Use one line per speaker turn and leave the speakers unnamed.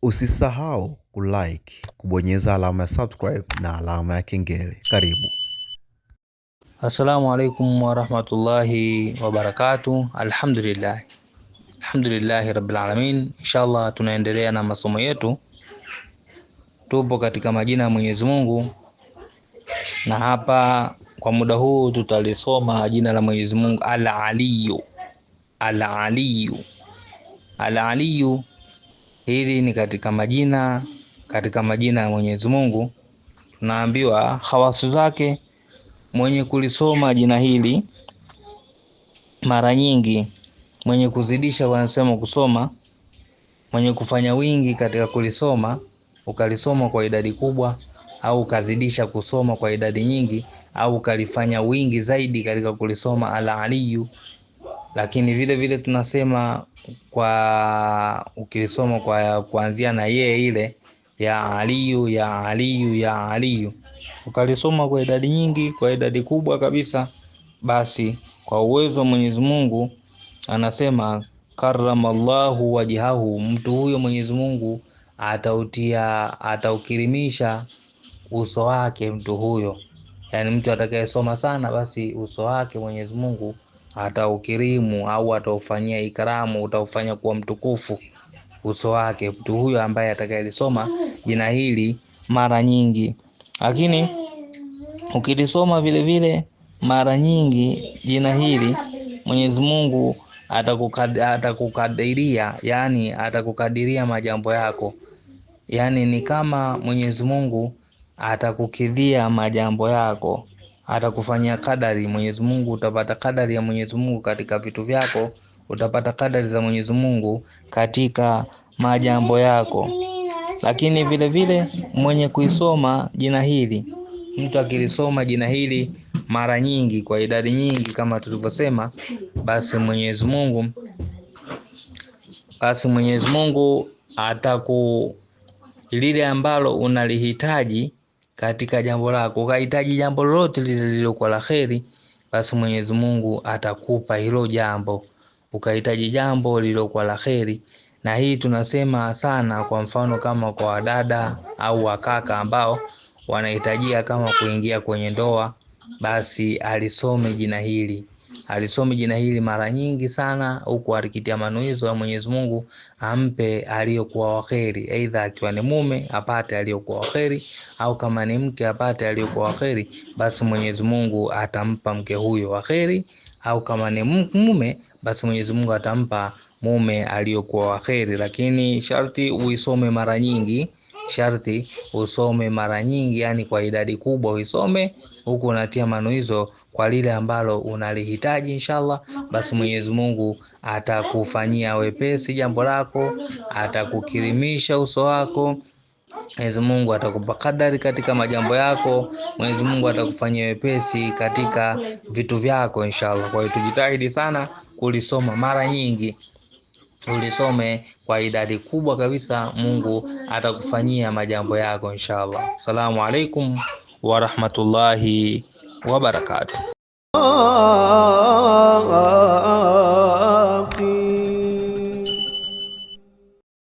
Usisahau kulike, kubonyeza alama ya subscribe na alama ya kengele. Karibu.
Assalamu alaikum warahmatullahi wabarakatuh. Alhamdulillah rabbil alamin. Inshallah tunaendelea na masomo yetu. Tupo katika majina ya Mwenyezi Mungu, na hapa kwa muda huu tutalisoma jina la Mwenyezi Mungu Al-Aliyu. Al-Aliyu, hili ni katika majina ya Mwenyezi Mungu. Tunaambiwa hawasu zake. Mwenye kulisoma jina hili mara nyingi, mwenye kuzidisha wanasema kusoma, mwenye kufanya wingi katika kulisoma, ukalisoma kwa idadi kubwa, au ukazidisha kusoma kwa idadi nyingi, au ukalifanya wingi zaidi katika kulisoma Al-Aliyu. Lakini vile vile tunasema kwa ukilisoma kwa kuanzia na ile ya Aliyu, ya Aliyu, ya Aliyu, ukalisoma kwa idadi nyingi, kwa idadi kubwa kabisa, basi kwa uwezo wa Mwenyezi Mungu anasema karramallahu wajhahu, mtu huyo Mwenyezi Mungu ataukirimisha uso wake mtu huyo. Yani mtu atakayesoma sana, basi uso wake Mwenyezi Mungu ataukirimu au ataufanyia ikramu, utaufanya kuwa mtukufu uso wake mtu huyo ambaye atakayelisoma jina hili mara nyingi. Lakini ukilisoma vile vile mara nyingi jina hili, Mwenyezi Mungu atakukadiria, yani atakukadiria majambo yako. Yani ni kama Mwenyezi Mungu atakukidhia majambo yako, atakufanyia kadari. Mwenyezi Mungu utapata kadari ya Mwenyezi Mungu katika vitu vyako, utapata kadari za Mwenyezi Mungu katika majambo yako. Lakini vile vile mwenye kuisoma jina hili, mtu akilisoma jina hili mara nyingi kwa idadi nyingi kama tulivyosema, basi Mwenyezi Mungu lile ambalo unalihitaji katika jambo lako, ukahitaji jambo lolote lile lilokuwa la kheri, basi Mwenyezi Mungu atakupa hilo jambo, ukahitaji jambo lilokuwa la kheri. Na hii tunasema sana, kwa mfano kama kwa wadada au wakaka ambao wanahitajia kama kuingia kwenye ndoa, basi alisome jina hili mara nyingi sana, huku alikitia manuizo ya Mwenyezi Mungu ampe aliyokuwa waheri, aidha akiwa ni mume apate aliyokuwa waheri, au kama ni mke apate aliyokuwa waheri, basi Mwenyezi Mungu atampa mke huyo waheri, au kama ni mume basi Mwenyezi Mungu atampa mume aliyokuwa waheri. Lakini sharti uisome mara nyingi, yani kwa idadi kubwa uisome, huku unatia manuizo kwa lile ambalo unalihitaji. Inshallah basi Mwenyezi Mungu atakufanyia wepesi jambo lako, atakukirimisha uso wako, Mwenyezi Mungu atakupa kadari katika majambo yako, Mwenyezi Mungu atakufanyia wepesi katika vitu vyako inshallah. Kwa hiyo tujitahidi sana kulisoma mara nyingi, ulisome kwa idadi kubwa kabisa, Mungu atakufanyia majambo yako inshallah. Assalamu alaikum warahmatullahi wabarakatuh.